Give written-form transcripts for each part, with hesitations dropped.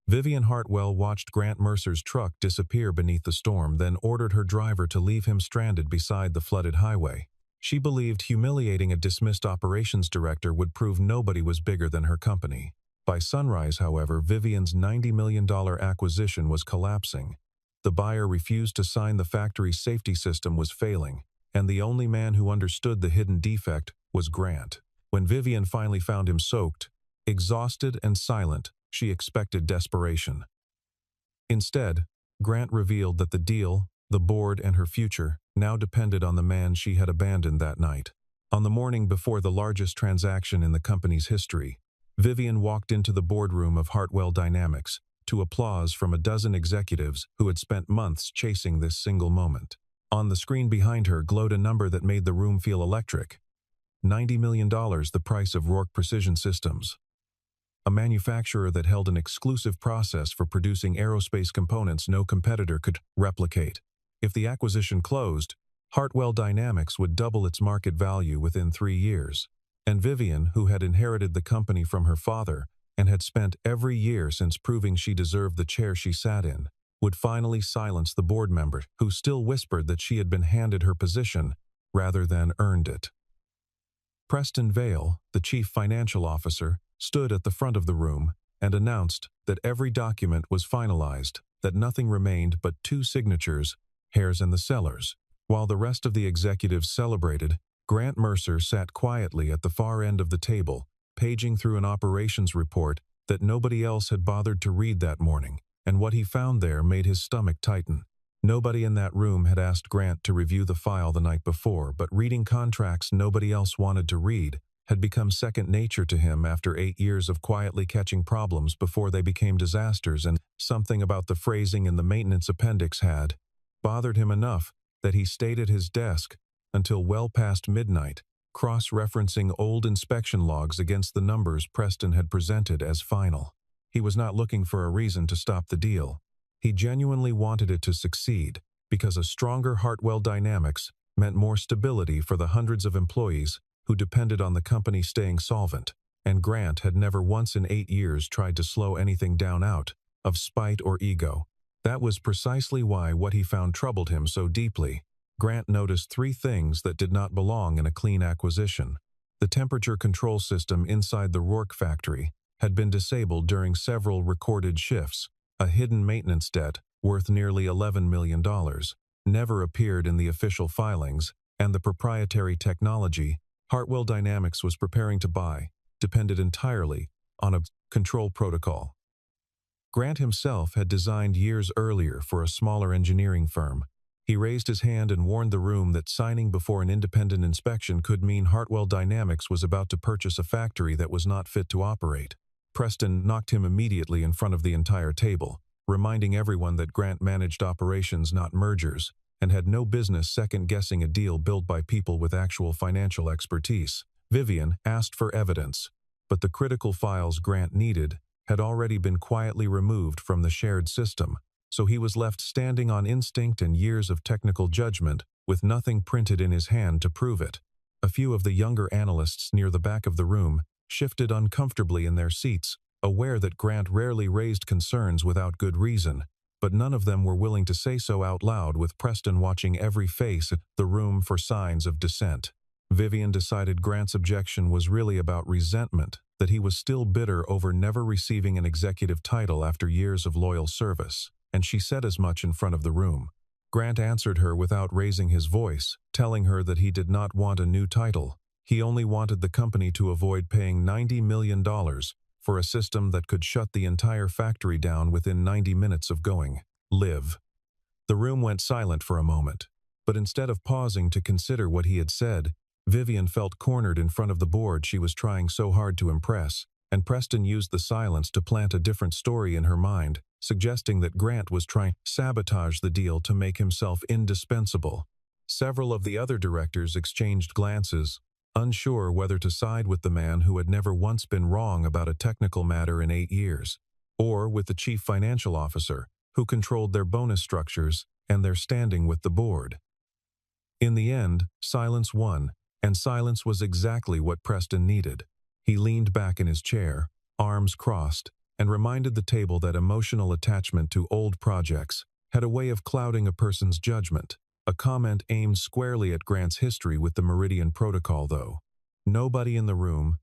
Vivian Hartwell watched Grant Mercer's truck disappear beneath the storm, then ordered her driver to leave him stranded beside the flooded highway. She believed humiliating a dismissed operations director would prove nobody was bigger than her company. By sunrise, however, Vivian's $90 million acquisition was collapsing. The buyer refused to sign, the factory's safety system was failing, and the only man who understood the hidden defect was Grant. When Vivian finally found him soaked, exhausted and silent, she expected desperation. Instead, Grant revealed that the deal, the board, and her future now depended on the man she had abandoned that night. On the morning before the largest transaction in the company's history, Vivian walked into the boardroom of Hartwell Dynamics to applause from a dozen executives who had spent months chasing this single moment. On the screen behind her glowed a number that made the room feel electric. $90 million, the price of Rourke Precision Systems, a manufacturer that held an exclusive process for producing aerospace components no competitor could replicate. If the acquisition closed, Hartwell Dynamics would double its market value within 3 years. And Vivian, who had inherited the company from her father and had spent every year since proving she deserved the chair she sat in, would finally silence the board member who still whispered that she had been handed her position rather than earned it. Preston Vale, the chief financial officer, stood at the front of the room and announced that every document was finalized, that nothing remained but 2 signatures, hers and the seller's. While the rest of the executives celebrated, Grant Mercer sat quietly at the far end of the table, paging through an operations report that nobody else had bothered to read that morning, and what he found there made his stomach tighten. Nobody in that room had asked Grant to review the file the night before, but reading contracts nobody else wanted to read had become second nature to him after 8 years of quietly catching problems before they became disasters, and something about the phrasing in the maintenance appendix had bothered him enough that he stayed at his desk until well past midnight, cross-referencing old inspection logs against the numbers Preston had presented as final. He was not looking for a reason to stop the deal. He genuinely wanted it to succeed, because a stronger Hartwell Dynamics meant more stability for the hundreds of employees who depended on the company staying solvent, and Grant had never once in 8 years tried to slow anything down out of spite or ego. That was precisely why what he found troubled him so deeply. Grant noticed 3 things that did not belong in a clean acquisition. The temperature control system inside the Rourke factory had been disabled during several recorded shifts. A hidden maintenance debt, worth nearly $11 million, never appeared in the official filings, and the proprietary technology Hartwell Dynamics was preparing to buy depended entirely on a control protocol. Grant himself had designed years earlier for a smaller engineering firm. He raised his hand and warned the room that signing before an independent inspection could mean Hartwell Dynamics was about to purchase a factory that was not fit to operate. Preston knocked him immediately in front of the entire table, reminding everyone that Grant managed operations, not mergers, and had no business second-guessing a deal built by people with actual financial expertise. Vivian asked for evidence, but the critical files Grant needed had already been quietly removed from the shared system, so he was left standing on instinct and years of technical judgment with nothing printed in his hand to prove it. A few of the younger analysts near the back of the room shifted uncomfortably in their seats, aware that Grant rarely raised concerns without good reason, but none of them were willing to say so out loud, with Preston watching every face in the room for signs of dissent. Vivian decided Grant's objection was really about resentment, that he was still bitter over never receiving an executive title after years of loyal service, and she said as much in front of the room. Grant answered her without raising his voice, telling her that he did not want a new title. He only wanted the company to avoid paying $90 million for a system that could shut the entire factory down within 90 minutes of going live. The room went silent for a moment, but instead of pausing to consider what he had said, Vivian felt cornered in front of the board she was trying so hard to impress, and Preston used the silence to plant a different story in her mind, suggesting that Grant was trying to sabotage the deal to make himself indispensable. Several of the other directors exchanged glances, unsure whether to side with the man who had never once been wrong about a technical matter in 8 years, or with the chief financial officer, who controlled their bonus structures and their standing with the board. In the end, silence won, and silence was exactly what Preston needed. He leaned back in his chair, arms crossed, and reminded the table that emotional attachment to old projects had a way of clouding a person's judgment. A comment aimed squarely at Grant's history with the Meridian Protocol, though. Nobody in the room,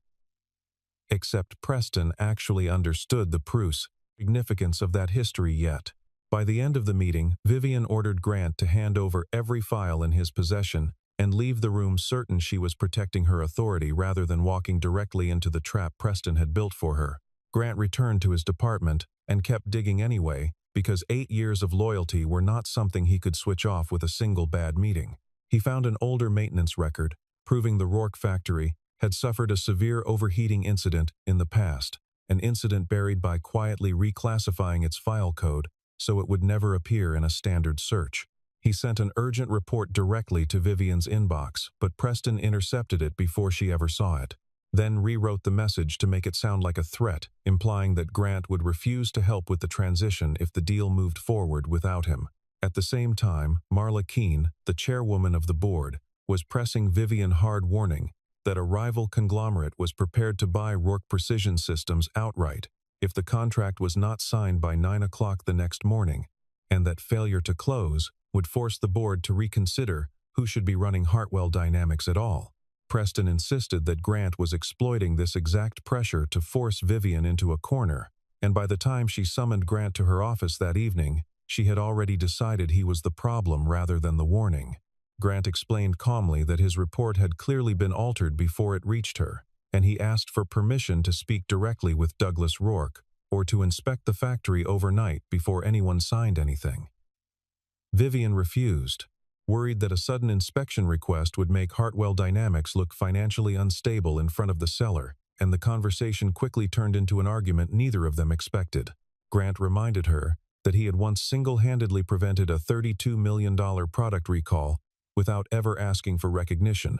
except Preston, actually understood the significance of that history yet. By the end of the meeting, Vivian ordered Grant to hand over every file in his possession and leave the room, certain she was protecting her authority rather than walking directly into the trap Preston had built for her. Grant returned to his department and kept digging anyway, because 8 years of loyalty were not something he could switch off with a single bad meeting. He found an older maintenance record, proving the Rourke factory had suffered a severe overheating incident in the past, an incident buried by quietly reclassifying its file code so it would never appear in a standard search. He sent an urgent report directly to Vivian's inbox, but Preston intercepted it before she ever saw it, then rewrote the message to make it sound like a threat, implying that Grant would refuse to help with the transition if the deal moved forward without him. At the same time, Marla Keene, the chairwoman of the board, was pressing Vivian hard, warning that a rival conglomerate was prepared to buy Rourke Precision Systems outright if the contract was not signed by 9 o'clock the next morning, and that failure to close would force the board to reconsider who should be running Hartwell Dynamics at all. Preston insisted that Grant was exploiting this exact pressure to force Vivian into a corner, and by the time she summoned Grant to her office that evening, she had already decided he was the problem rather than the warning. Grant explained calmly that his report had clearly been altered before it reached her, and he asked for permission to speak directly with Douglas Rourke or to inspect the factory overnight before anyone signed anything. Vivian refused, worried that a sudden inspection request would make Hartwell Dynamics look financially unstable in front of the seller, and the conversation quickly turned into an argument neither of them expected. Grant reminded her that he had once single-handedly prevented a $32 million product recall without ever asking for recognition,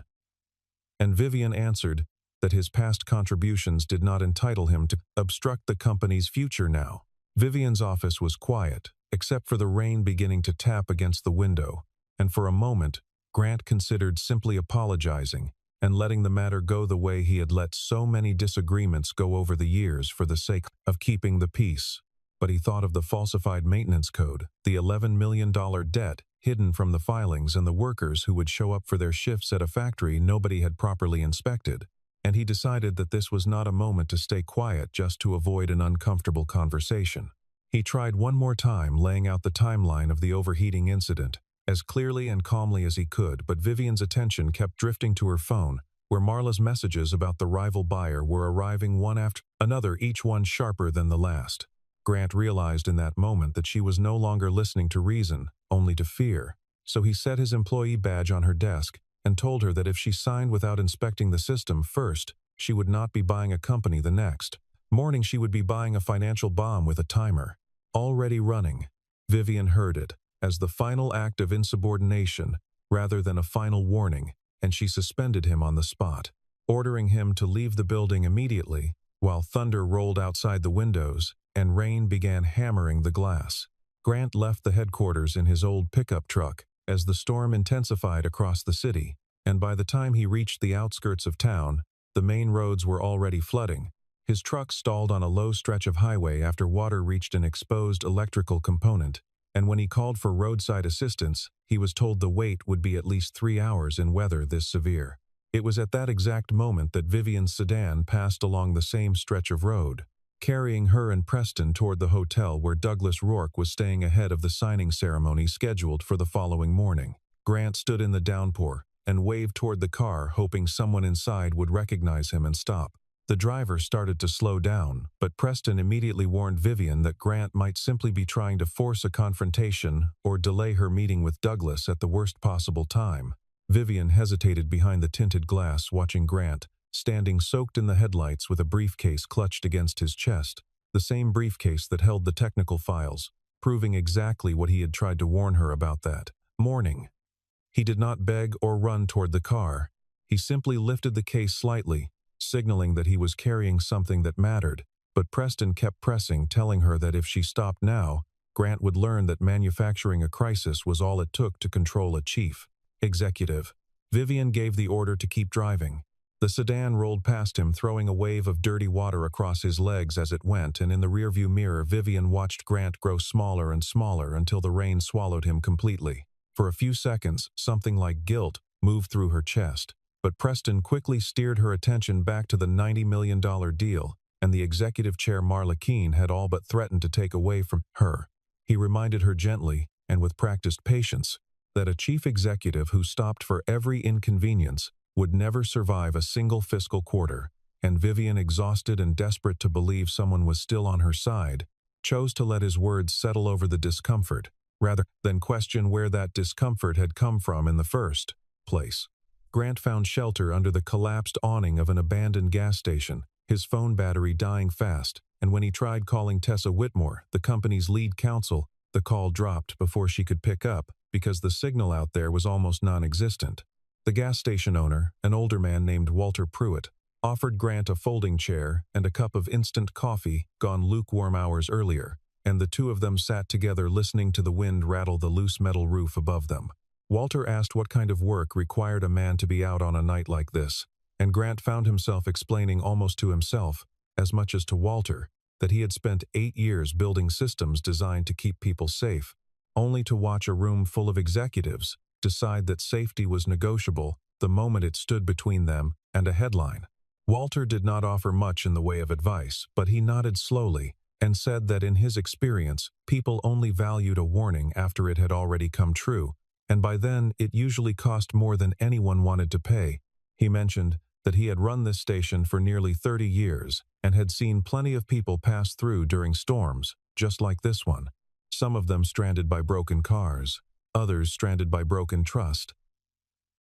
and Vivian answered that his past contributions did not entitle him to obstruct the company's future now. Vivian's office was quiet, except for the rain beginning to tap against the window, and for a moment, Grant considered simply apologizing and letting the matter go the way he had let so many disagreements go over the years for the sake of keeping the peace. But he thought of the falsified maintenance code, the $11 million debt hidden from the filings, and the workers who would show up for their shifts at a factory nobody had properly inspected, and he decided that this was not a moment to stay quiet just to avoid an uncomfortable conversation. He tried one more time, laying out the timeline of the overheating incident as clearly and calmly as he could, but Vivian's attention kept drifting to her phone, where Marla's messages about the rival buyer were arriving one after another, each one sharper than the last. Grant realized in that moment that she was no longer listening to reason, only to fear, so he set his employee badge on her desk and told her that if she signed without inspecting the system first, she would not be buying a company the next morning. She would be buying a financial bomb with a timer already running. Vivian heard it as the final act of insubordination rather than a final warning, and she suspended him on the spot, ordering him to leave the building immediately, while thunder rolled outside the windows and rain began hammering the glass. Grant left the headquarters in his old pickup truck as the storm intensified across the city, and by the time he reached the outskirts of town, the main roads were already flooding. His truck stalled on a low stretch of highway after water reached an exposed electrical component, and when he called for roadside assistance, he was told the wait would be at least 3 hours in weather this severe. It was at that exact moment that Vivian's sedan passed along the same stretch of road, carrying her and Preston toward the hotel where Douglas Rourke was staying ahead of the signing ceremony scheduled for the following morning. Grant stood in the downpour and waved toward the car, hoping someone inside would recognize him and stop. The driver started to slow down, but Preston immediately warned Vivian that Grant might simply be trying to force a confrontation or delay her meeting with Douglas at the worst possible time. Vivian hesitated behind the tinted glass, watching Grant, standing soaked in the headlights with a briefcase clutched against his chest, the same briefcase that held the technical files, proving exactly what he had tried to warn her about that morning. He did not beg or run toward the car. He simply lifted the case slightly, signaling that he was carrying something that mattered, but Preston kept pressing, telling her that if she stopped now, Grant would learn that manufacturing a crisis was all it took to control a chief executive. Vivian gave the order to keep driving. The sedan rolled past him, throwing a wave of dirty water across his legs as it went, and in the rearview mirror, Vivian watched Grant grow smaller and smaller until the rain swallowed him completely. For a few seconds, something like guilt moved through her chest, but Preston quickly steered her attention back to the $90 million deal, and the executive chair Marla Keene had all but threatened to take away from her. He reminded her gently, and with practiced patience, that a chief executive who stopped for every inconvenience would never survive a single fiscal quarter, and Vivian, exhausted and desperate to believe someone was still on her side, chose to let his words settle over the discomfort, rather than question where that discomfort had come from in the first place. Grant found shelter under the collapsed awning of an abandoned gas station, his phone battery dying fast, and when he tried calling Tessa Whitmore, the company's lead counsel, the call dropped before she could pick up because the signal out there was almost non-existent. The gas station owner, an older man named Walter Pruitt, offered Grant a folding chair and a cup of instant coffee gone lukewarm hours earlier, and the two of them sat together listening to the wind rattle the loose metal roof above them. Walter asked what kind of work required a man to be out on a night like this, and Grant found himself explaining almost to himself, as much as to Walter, that he had spent 8 years building systems designed to keep people safe, only to watch a room full of executives decide that safety was negotiable the moment it stood between them and a headline. Walter did not offer much in the way of advice, but he nodded slowly and said that in his experience, people only valued a warning after it had already come true, and by then it usually cost more than anyone wanted to pay. He mentioned that he had run this station for nearly 30 years and had seen plenty of people pass through during storms, just like this one. Some of them stranded by broken cars, others stranded by broken trust.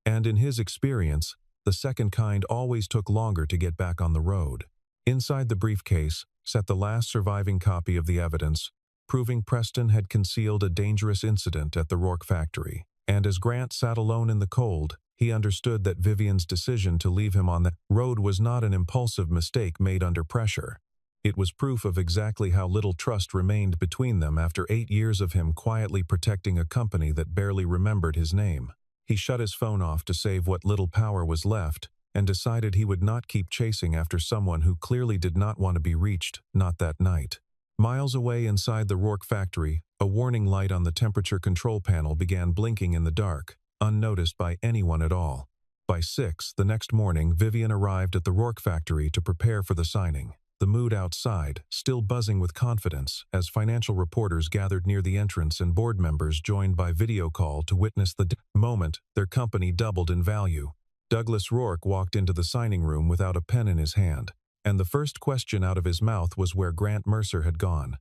And in his experience, the second kind always took longer to get back on the road. Inside the briefcase sat the last surviving copy of the evidence, proving Preston had concealed a dangerous incident at the Rourke factory. And as Grant sat alone in the cold, he understood that Vivian's decision to leave him on the road was not an impulsive mistake made under pressure. It was proof of exactly how little trust remained between them after 8 years of him quietly protecting a company that barely remembered his name. He shut his phone off to save what little power was left and decided he would not keep chasing after someone who clearly did not want to be reached, not that night. Miles away inside the Rourke factory, a warning light on the temperature control panel began blinking in the dark, unnoticed by anyone at all. By 6 the next morning, Vivian arrived at the Rourke factory to prepare for the signing. The mood outside, still buzzing with confidence, as financial reporters gathered near the entrance and board members joined by video call to witness the moment their company doubled in value. Douglas Rourke walked into the signing room without a pen in his hand, and the first question out of his mouth was where Grant Mercer had gone.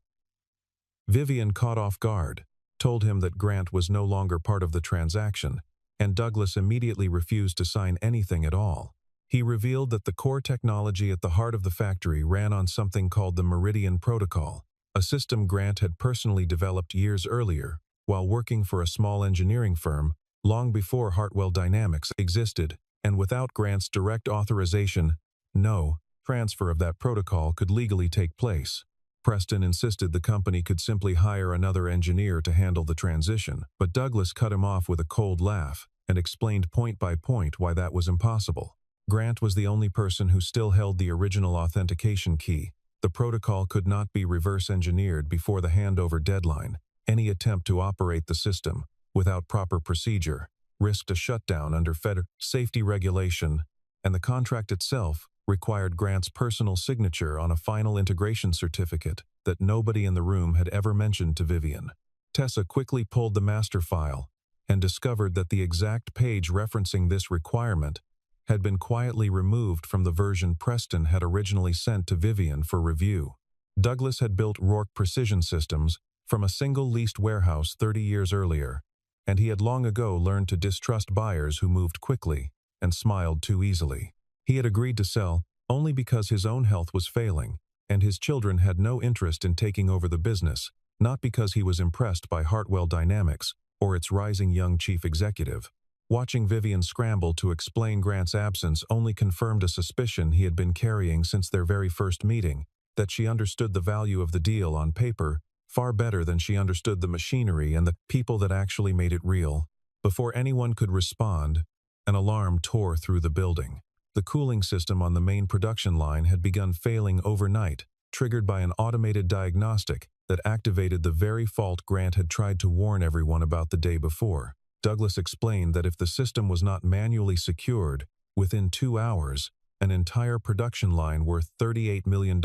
Vivian, caught off guard, told him that Grant was no longer part of the transaction, and Douglas immediately refused to sign anything at all. He revealed that the core technology at the heart of the factory ran on something called the Meridian Protocol, a system Grant had personally developed years earlier, while working for a small engineering firm, long before Hartwell Dynamics existed, and without Grant's direct authorization, no transfer of that protocol could legally take place. Preston insisted the company could simply hire another engineer to handle the transition, but Douglas cut him off with a cold laugh and explained point by point why that was impossible. Grant was the only person who still held the original authentication key. The protocol could not be reverse-engineered before the handover deadline. Any attempt to operate the system without proper procedure risked a shutdown under federal safety regulation, and the contract itself required Grant's personal signature on a final integration certificate that nobody in the room had ever mentioned to Vivian. Tessa quickly pulled the master file and discovered that the exact page referencing this requirement had been quietly removed from the version Preston had originally sent to Vivian for review. Douglas had built Rourke Precision Systems from a single leased warehouse 30 years earlier, and he had long ago learned to distrust buyers who moved quickly and smiled too easily. He had agreed to sell only because his own health was failing, and his children had no interest in taking over the business, not because he was impressed by Hartwell Dynamics or its rising young chief executive. Watching Vivian scramble to explain Grant's absence only confirmed a suspicion he had been carrying since their very first meeting, that she understood the value of the deal on paper far better than she understood the machinery and the people that actually made it real. Before anyone could respond, an alarm tore through the building. The cooling system on the main production line had begun failing overnight, triggered by an automated diagnostic that activated the very fault Grant had tried to warn everyone about the day before. Douglas explained that if the system was not manually secured, within 2 hours, an entire production line worth $38 million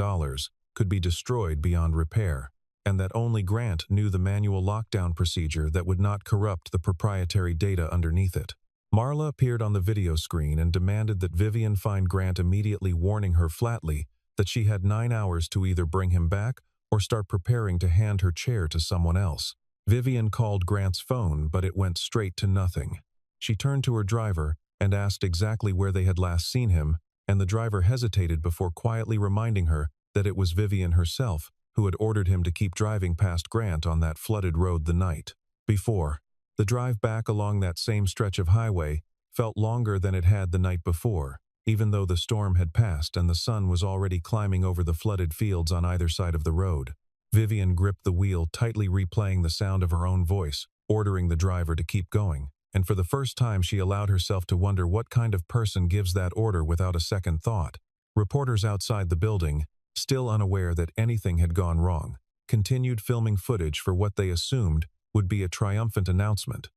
could be destroyed beyond repair, and that only Grant knew the manual lockdown procedure that would not corrupt the proprietary data underneath it. Marla appeared on the video screen and demanded that Vivian find Grant, immediately warning her flatly that she had 9 hours to either bring him back or start preparing to hand her chair to someone else. Vivian called Grant's phone, but it went straight to nothing. She turned to her driver and asked exactly where they had last seen him, and the driver hesitated before quietly reminding her that it was Vivian herself who had ordered him to keep driving past Grant on that flooded road the night before. The drive back along that same stretch of highway felt longer than it had the night before, even though the storm had passed and the sun was already climbing over the flooded fields on either side of the road. Vivian gripped the wheel, tightly replaying the sound of her own voice, ordering the driver to keep going, and for the first time she allowed herself to wonder what kind of person gives that order without a second thought. Reporters outside the building, still unaware that anything had gone wrong, continued filming footage for what they assumed would be a triumphant announcement.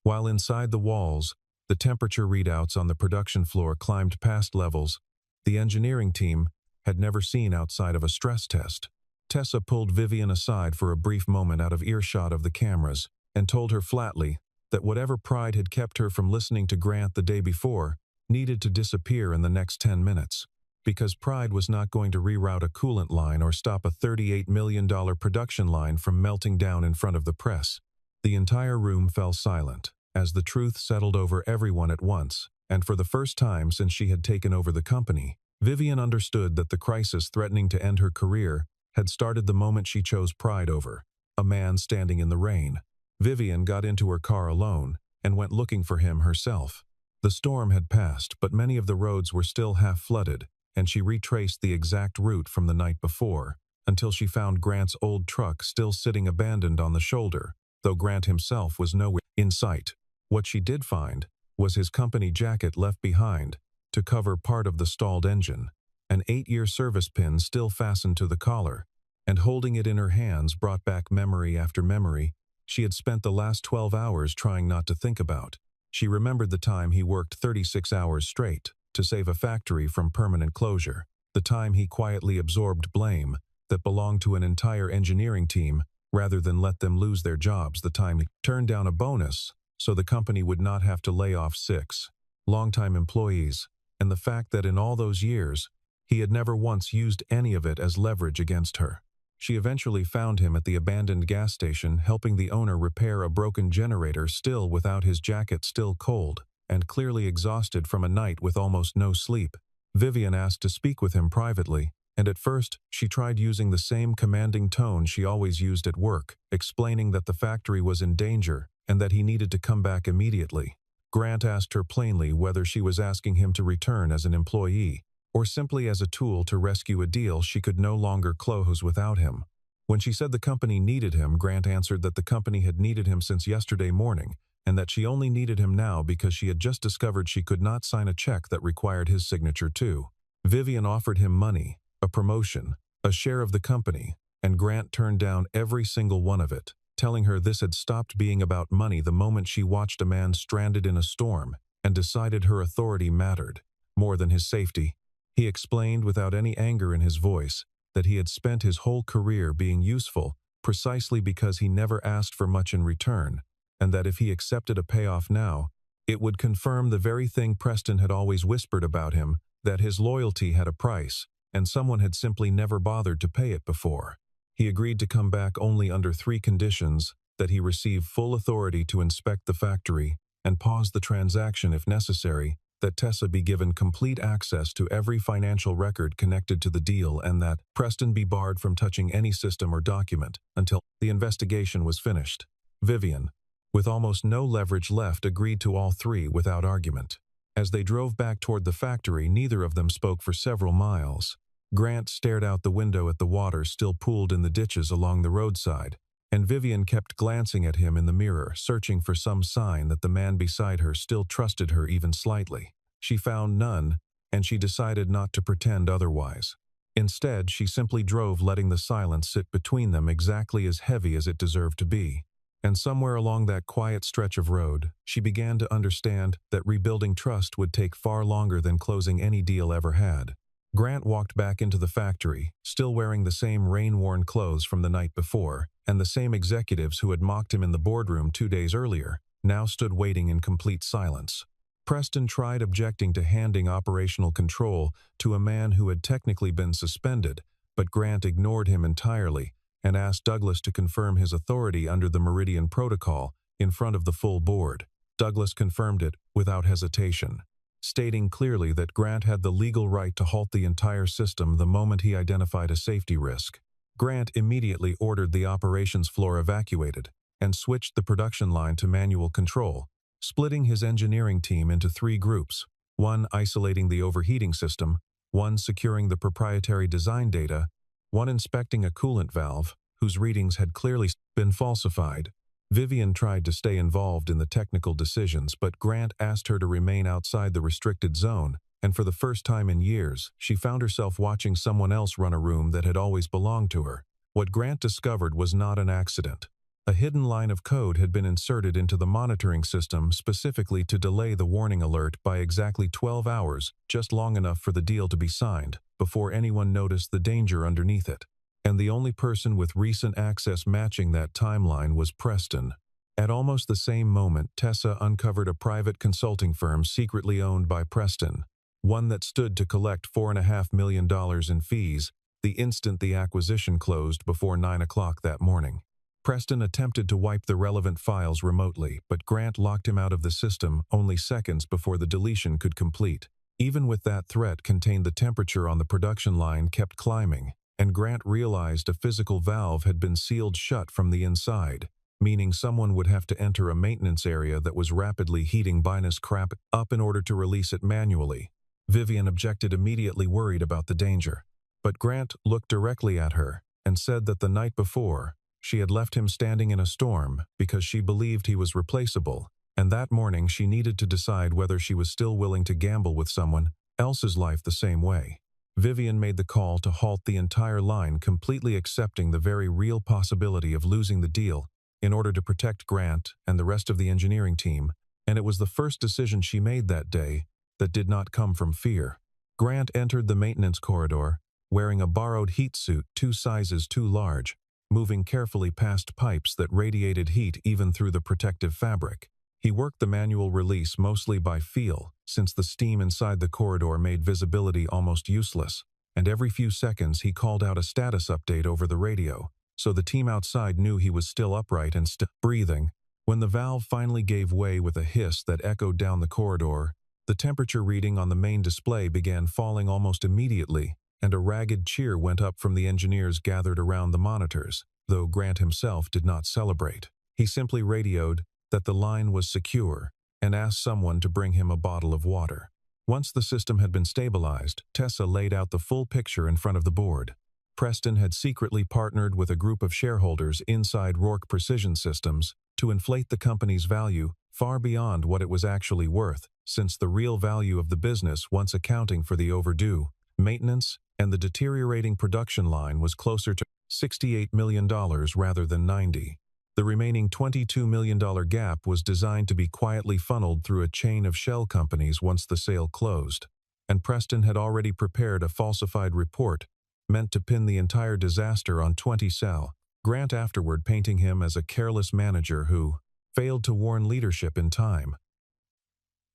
While inside the walls, the temperature readouts on the production floor climbed past levels the engineering team had never seen outside of a stress test. Tessa pulled Vivian aside for a brief moment out of earshot of the cameras and told her flatly that whatever pride had kept her from listening to Grant the day before needed to disappear in the next 10 minutes, because pride was not going to reroute a coolant line or stop a $38 million production line from melting down in front of the press. The entire room fell silent as the truth settled over everyone at once, and for the first time since she had taken over the company, Vivian understood that the crisis threatening to end her career had started the moment she chose pride over a man standing in the rain. Vivian got into her car alone and went looking for him herself. The storm had passed, but many of the roads were still half flooded, and she retraced the exact route from the night before, until she found Grant's old truck still sitting abandoned on the shoulder, though Grant himself was nowhere in sight. What she did find was his company jacket left behind to cover part of the stalled engine, an 8-year service pin still fastened to the collar, and holding it in her hands brought back memory after memory she had spent the last 12 hours trying not to think about. She remembered the time he worked 36 hours straight to save a factory from permanent closure, the time he quietly absorbed blame that belonged to an entire engineering team rather than let them lose their jobs, the time he turned down a bonus so the company would not have to lay off 6 longtime employees, and the fact that in all those years, he had never once used any of it as leverage against her. She eventually found him at the abandoned gas station helping the owner repair a broken generator, still without his jacket, still cold, and clearly exhausted from a night with almost no sleep. Vivian asked to speak with him privately, and at first she tried using the same commanding tone she always used at work, explaining that the factory was in danger and that he needed to come back immediately. Grant asked her plainly whether she was asking him to return as an employee, or simply as a tool to rescue a deal she could no longer close without him. When she said the company needed him, Grant answered that the company had needed him since yesterday morning, and that she only needed him now because she had just discovered she could not sign a check that required his signature too. Vivian offered him money, a promotion, a share of the company, and Grant turned down every single one of it, telling her this had stopped being about money the moment she watched a man stranded in a storm and decided her authority mattered more than his safety. He explained without any anger in his voice that he had spent his whole career being useful precisely because he never asked for much in return, and that if he accepted a payoff now, it would confirm the very thing Preston had always whispered about him, that his loyalty had a price, and someone had simply never bothered to pay it before. He agreed to come back only under 3 conditions: that he receive full authority to inspect the factory and pause the transaction if necessary, that Tessa be given complete access to every financial record connected to the deal, and that Preston be barred from touching any system or document until the investigation was finished. Vivian, with almost no leverage left, agreed to all 3 without argument. As they drove back toward the factory, neither of them spoke for several miles. Grant stared out the window at the water still pooled in the ditches along the roadside, and Vivian kept glancing at him in the mirror, searching for some sign that the man beside her still trusted her even slightly. She found none, and she decided not to pretend otherwise. Instead, she simply drove, letting the silence sit between them exactly as heavy as it deserved to be. And somewhere along that quiet stretch of road, she began to understand that rebuilding trust would take far longer than closing any deal ever had. Grant walked back into the factory, still wearing the same rain-worn clothes from the night before, and the same executives who had mocked him in the boardroom 2 days earlier now stood waiting in complete silence. Preston tried objecting to handing operational control to a man who had technically been suspended, but Grant ignored him entirely and asked Douglas to confirm his authority under the Meridian Protocol in front of the full board. Douglas confirmed it without hesitation, stating clearly that Grant had the legal right to halt the entire system the moment he identified a safety risk. Grant immediately ordered the operations floor evacuated and switched the production line to manual control, splitting his engineering team into 3 groups, one isolating the overheating system, one securing the proprietary design data, one inspecting a coolant valve, whose readings had clearly been falsified. Vivian tried to stay involved in the technical decisions, but Grant asked her to remain outside the restricted zone, and for the first time in years, she found herself watching someone else run a room that had always belonged to her. What Grant discovered was not an accident. A hidden line of code had been inserted into the monitoring system specifically to delay the warning alert by exactly 12 hours, just long enough for the deal to be signed, before anyone noticed the danger underneath it. And the only person with recent access matching that timeline was Preston. At almost the same moment, Tessa uncovered a private consulting firm secretly owned by Preston, one that stood to collect $4.5 million in fees the instant the acquisition closed before 9 o'clock that morning. Preston attempted to wipe the relevant files remotely, but Grant locked him out of the system only seconds before the deletion could complete. Even with that threat contained, the temperature on the production line kept climbing, and Grant realized a physical valve had been sealed shut from the inside, meaning someone would have to enter a maintenance area that was rapidly heating binus crap up in order to release it manually. Vivian objected immediately, worried about the danger. But Grant looked directly at her and said that the night before, she had left him standing in a storm because she believed he was replaceable, and that morning she needed to decide whether she was still willing to gamble with someone else's life the same way. Vivian made the call to halt the entire line, completely accepting the very real possibility of losing the deal in order to protect Grant and the rest of the engineering team, and it was the first decision she made that day that did not come from fear. Grant entered the maintenance corridor, wearing a borrowed heat suit 2 sizes too large, moving carefully past pipes that radiated heat even through the protective fabric. He worked the manual release mostly by feel, since the steam inside the corridor made visibility almost useless, and every few seconds he called out a status update over the radio, so the team outside knew he was still upright and breathing. When the valve finally gave way with a hiss that echoed down the corridor, the temperature reading on the main display began falling almost immediately, and a ragged cheer went up from the engineers gathered around the monitors, though Grant himself did not celebrate. He simply radioed that the line was secure and asked someone to bring him a bottle of water. Once the system had been stabilized, Tessa laid out the full picture in front of the board. Preston had secretly partnered with a group of shareholders inside Rourke Precision Systems to inflate the company's value far beyond what it was actually worth, since the real value of the business, once accounting for the overdue maintenance and the deteriorating production line, was closer to $68 million rather than $90. The remaining $22 million gap was designed to be quietly funneled through a chain of shell companies once the sale closed, and Preston had already prepared a falsified report meant to pin the entire disaster on 20 Cell, Grant afterward painting him as a careless manager who failed to warn leadership in time.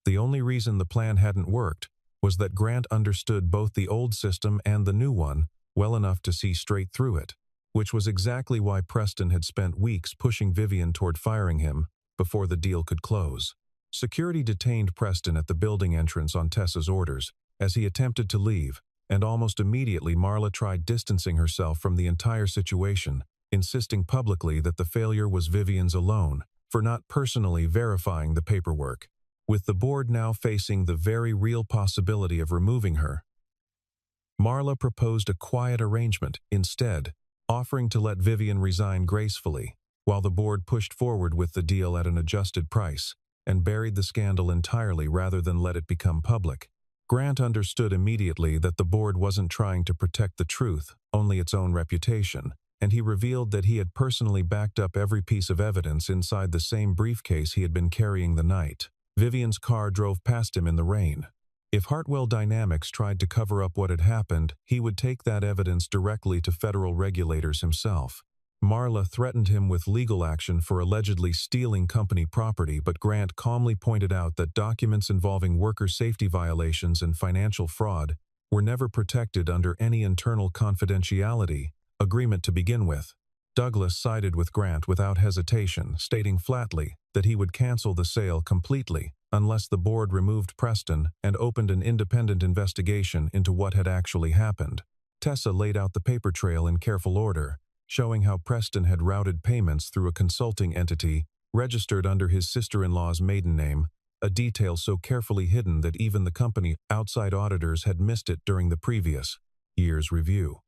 The only reason the plan hadn't worked was that Grant understood both the old system and the new one well enough to see straight through it, which was exactly why Preston had spent weeks pushing Vivian toward firing him before the deal could close. Security detained Preston at the building entrance on Tessa's orders as he attempted to leave, and almost immediately Marla tried distancing herself from the entire situation, insisting publicly that the failure was Vivian's alone for not personally verifying the paperwork. With the board now facing the very real possibility of removing her, Marla proposed a quiet arrangement instead, offering to let Vivian resign gracefully, while the board pushed forward with the deal at an adjusted price. and buried the scandal entirely rather than let it become public. Grant understood immediately that the board wasn't trying to protect the truth, only its own reputation, and he revealed that he had personally backed up every piece of evidence inside the same briefcase he had been carrying the night. Vivian's car drove past him in the rain. If Hartwell Dynamics tried to cover up what had happened, he would take that evidence directly to federal regulators himself. Marla threatened him with legal action for allegedly stealing company property, but Grant calmly pointed out that documents involving worker safety violations and financial fraud were never protected under any internal confidentiality agreement to begin with. Douglas sided with Grant without hesitation, stating flatly that he would cancel the sale completely unless the board removed Preston and opened an independent investigation into what had actually happened. Tessa laid out the paper trail in careful order, showing how Preston had routed payments through a consulting entity registered under his sister-in-law's maiden name, a detail so carefully hidden that even the company outside auditors had missed it during the previous year's review.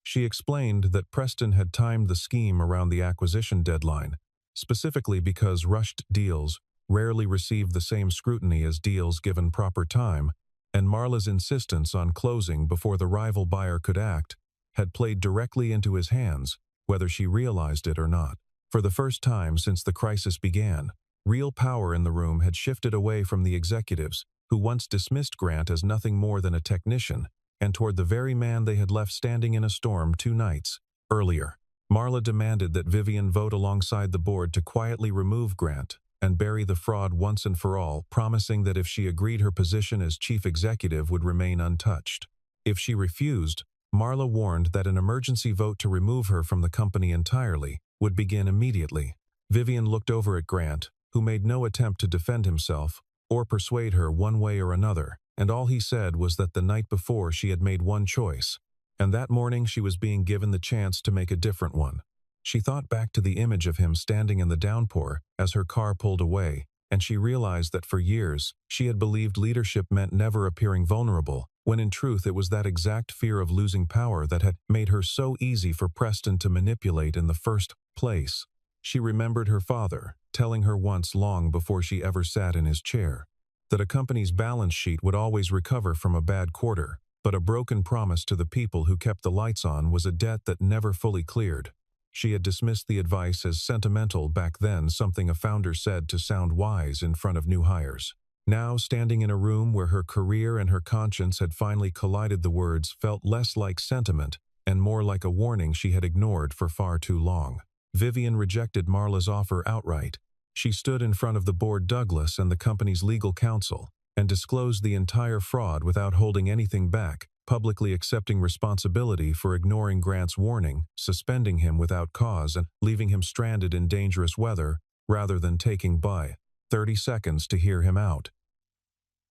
She explained that Preston had timed the scheme around the acquisition deadline, specifically because rushed deals rarely receive the same scrutiny as deals given proper time, and Marla's insistence on closing before the rival buyer could act had played directly into his hands, whether she realized it or not. For the first time since the crisis began, real power in the room had shifted away from the executives, who once dismissed Grant as nothing more than a technician, and toward the very man they had left standing in a storm 2 nights earlier. Marla demanded that Vivian vote alongside the board to quietly remove Grant and bury the fraud once and for all, promising that if she agreed, her position as chief executive would remain untouched. If she refused, Marla warned that an emergency vote to remove her from the company entirely would begin immediately. Vivian looked over at Grant, who made no attempt to defend himself or persuade her one way or another, and all he said was that the night before she had made one choice, and that morning she was being given the chance to make a different one. She thought back to the image of him standing in the downpour as her car pulled away, and she realized that for years she had believed leadership meant never appearing vulnerable, when in truth it was that exact fear of losing power that had made her so easy for Preston to manipulate in the first place. She remembered her father telling her once, long before she ever sat in his chair, that a company's balance sheet would always recover from a bad quarter, but a broken promise to the people who kept the lights on was a debt that never fully cleared. She had dismissed the advice as sentimental back then, something a founder said to sound wise in front of new hires. Now, standing in a room where her career and her conscience had finally collided, the words felt less like sentiment and more like a warning she had ignored for far too long. Vivian rejected Marla's offer outright. She stood in front of the board, Douglas, and the company's legal counsel, and disclosed the entire fraud without holding anything back, publicly accepting responsibility for ignoring Grant's warning, suspending him without cause, and leaving him stranded in dangerous weather, rather than taking 30 seconds to hear him out.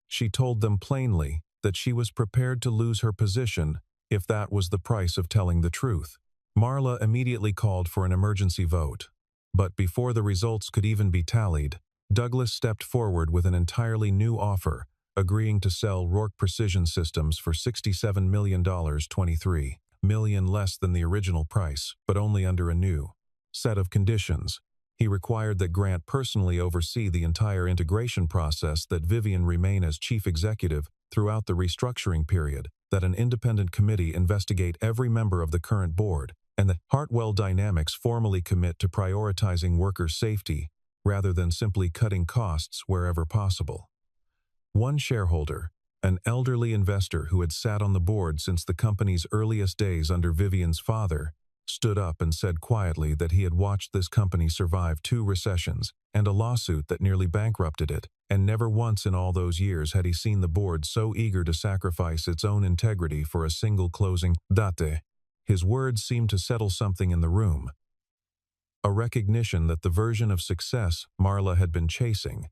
She told them plainly that she was prepared to lose her position if that was the price of telling the truth. Marla immediately called for an emergency vote. But before the results could even be tallied, Douglas stepped forward with an entirely new offer, agreeing to sell Rourke Precision Systems for $67 million, $23 million less than the original price, but only under a new set of conditions. He required that Grant personally oversee the entire integration process, that Vivian remain as chief executive throughout the restructuring period, that an independent committee investigate every member of the current board, and that Hartwell Dynamics formally commit to prioritizing worker safety rather than simply cutting costs wherever possible. One shareholder, an elderly investor who had sat on the board since the company's earliest days under Vivian's father, stood up and said quietly that he had watched this company survive 2 recessions and a lawsuit that nearly bankrupted it, and never once in all those years had he seen the board so eager to sacrifice its own integrity for a single closing date. His words seemed to settle something in the room, a recognition that the version of success Marla had been chasing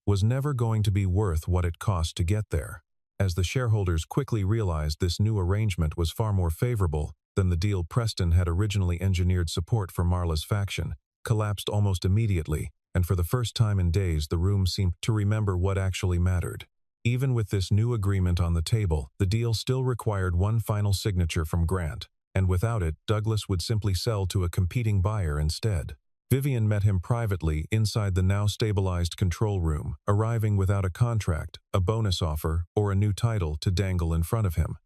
was never going to be worth what it cost to get there. As the shareholders quickly realized, this new arrangement was far more favorable than the deal Preston had originally engineered. Support for Marla's faction collapsed almost immediately, and for the first time in days the room seemed to remember what actually mattered. Even with this new agreement on the table, the deal still required one final signature from Grant, and without it, Douglas would simply sell to a competing buyer instead. Vivian met him privately inside the now stabilized control room, arriving without a contract, a bonus offer, or a new title to dangle in front of him.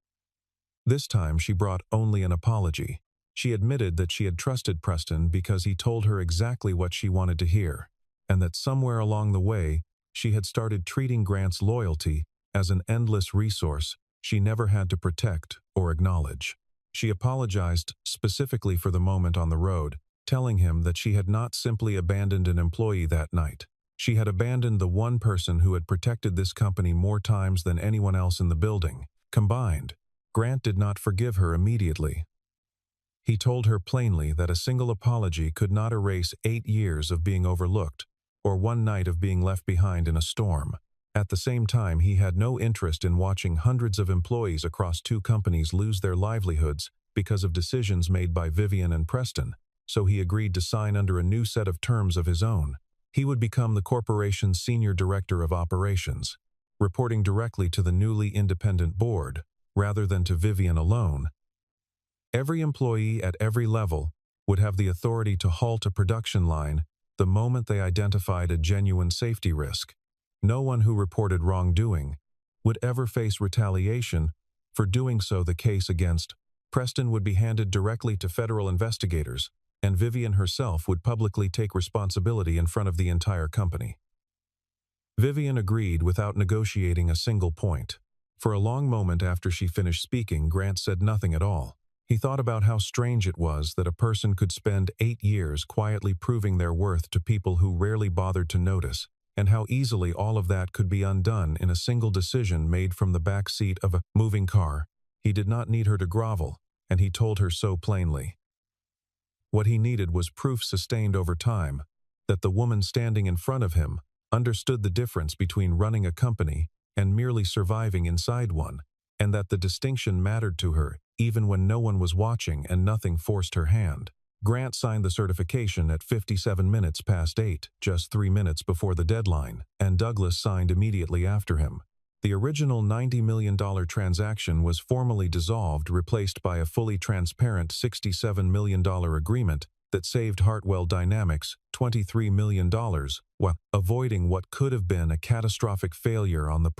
This time she brought only an apology. She admitted that she had trusted Preston because he told her exactly what she wanted to hear, and that somewhere along the way, she had started treating Grant's loyalty as an endless resource she never had to protect or acknowledge. She apologized specifically for the moment on the road, telling him that she had not simply abandoned an employee that night. She had abandoned the one person who had protected this company more times than anyone else in the building, combined. Grant did not forgive her immediately. He told her plainly that a single apology could not erase 8 years of being overlooked, or one night of being left behind in a storm. At the same time, he had no interest in watching hundreds of employees across 2 companies lose their livelihoods because of decisions made by Vivian and Preston, so he agreed to sign under a new set of terms of his own. He would become the corporation's senior director of operations, reporting directly to the newly independent board, rather than to Vivian alone. Every employee at every level would have the authority to halt a production line the moment they identified a genuine safety risk. No one who reported wrongdoing would ever face retaliation for doing so. The case against Preston would be handed directly to federal investigators, and Vivian herself would publicly take responsibility in front of the entire company. Vivian agreed without negotiating a single point. For a long moment after she finished speaking, Grant said nothing at all. He thought about how strange it was that a person could spend 8 years quietly proving their worth to people who rarely bothered to notice, and how easily all of that could be undone in a single decision made from the back seat of a moving car. He did not need her to grovel, and he told her so plainly. What he needed was proof sustained over time, that the woman standing in front of him understood the difference between running a company and merely surviving inside one, and that the distinction mattered to her even when no one was watching and nothing forced her hand. Grant signed the certification at 57 minutes past 8, just 3 minutes before the deadline, and Douglas signed immediately after him. The original $90 million transaction was formally dissolved, replaced by a fully transparent $67 million agreement that saved Hartwell Dynamics $23 million while avoiding what could have been a catastrophic failure on the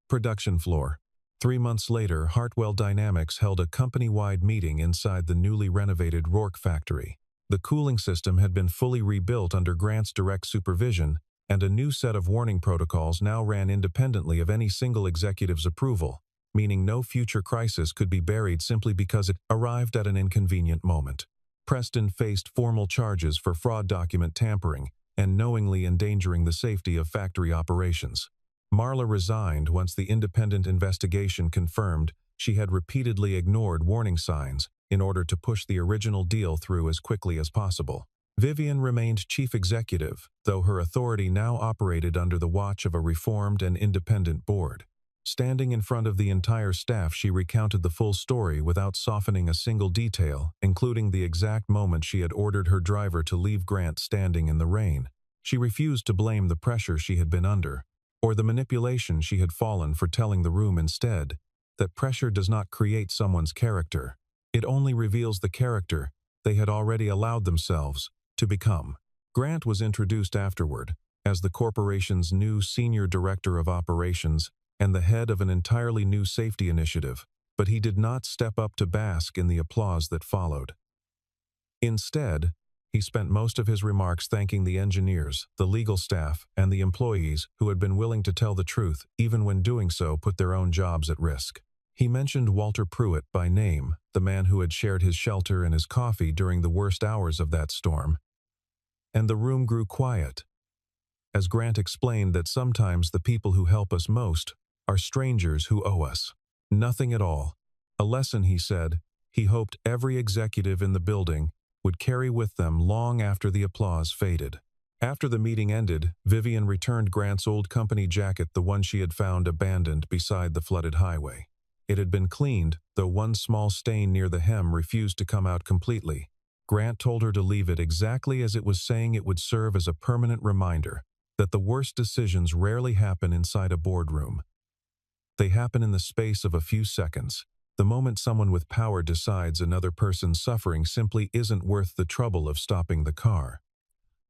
production floor. 3 months later, Hartwell Dynamics held a company-wide meeting inside the newly renovated Rourke factory. The cooling system had been fully rebuilt under Grant's direct supervision, and a new set of warning protocols now ran independently of any single executive's approval, meaning no future crisis could be buried simply because it arrived at an inconvenient moment. Preston faced formal charges for fraud, document tampering, and knowingly endangering the safety of factory operations. Marla resigned once the independent investigation confirmed she had repeatedly ignored warning signs in order to push the original deal through as quickly as possible. Vivian remained chief executive, though her authority now operated under the watch of a reformed and independent board. Standing in front of the entire staff, she recounted the full story without softening a single detail, including the exact moment she had ordered her driver to leave Grant standing in the rain. She refused to blame the pressure she had been under, or the manipulation she had fallen for, telling the room instead that pressure does not create someone's character. It only reveals the character they had already allowed themselves to become. Grant was introduced afterward as the corporation's new senior director of operations and the head of an entirely new safety initiative, but he did not step up to bask in the applause that followed. Instead, he spent most of his remarks thanking the engineers, the legal staff, and the employees who had been willing to tell the truth, even when doing so put their own jobs at risk. He mentioned Walter Pruitt by name, the man who had shared his shelter and his coffee during the worst hours of that storm. And the room grew quiet, as Grant explained that sometimes the people who help us most are strangers who owe us nothing at all. A lesson, he said, he hoped every executive in the building would carry with them long after the applause faded. After the meeting ended, Vivian returned Grant's old company jacket, the one she had found abandoned beside the flooded highway. It had been cleaned, though one small stain near the hem refused to come out completely. Grant told her to leave it exactly as it was, saying it would serve as a permanent reminder that the worst decisions rarely happen inside a boardroom. They happen in the space of a few seconds. The moment someone with power decides another person's suffering simply isn't worth the trouble of stopping the car.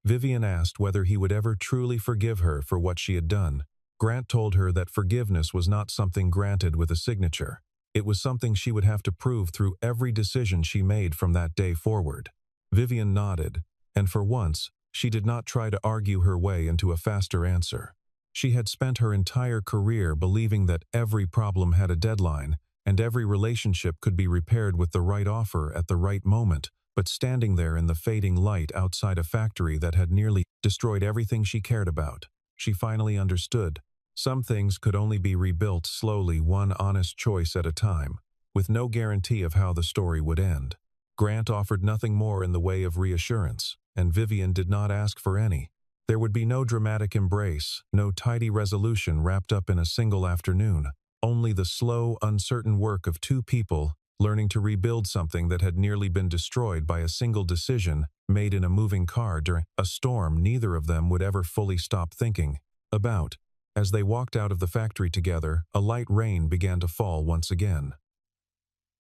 Vivian asked whether he would ever truly forgive her for what she had done. Grant told her that forgiveness was not something granted with a signature. It was something she would have to prove through every decision she made from that day forward. Vivian nodded, and for once, she did not try to argue her way into a faster answer. She had spent her entire career believing that every problem had a deadline, and every relationship could be repaired with the right offer at the right moment, but standing there in the fading light outside a factory that had nearly destroyed everything she cared about, she finally understood. Some things could only be rebuilt slowly, one honest choice at a time, with no guarantee of how the story would end. Grant offered nothing more in the way of reassurance, and Vivian did not ask for any. There would be no dramatic embrace, no tidy resolution wrapped up in a single afternoon, only the slow, uncertain work of two people learning to rebuild something that had nearly been destroyed by a single decision made in a moving car during a storm neither of them would ever fully stop thinking about. As they walked out of the factory together, a light rain began to fall once again.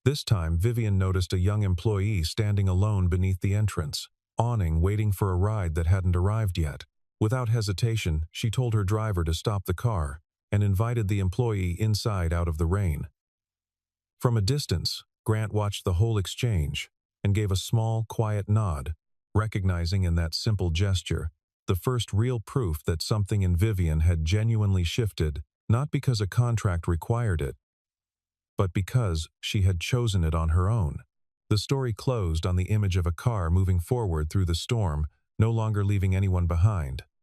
This time, Vivian noticed a young employee standing alone beneath the entrance awning, waiting for a ride that hadn't arrived yet. Without hesitation, she told her driver to stop the car and invited the employee inside out of the rain. From a distance, Grant watched the whole exchange and gave a small, quiet nod, recognizing in that simple gesture the first real proof that something in Vivian had genuinely shifted, not because a contract required it, but because she had chosen it on her own. The story closed on the image of a car moving forward through the storm, no longer leaving anyone behind.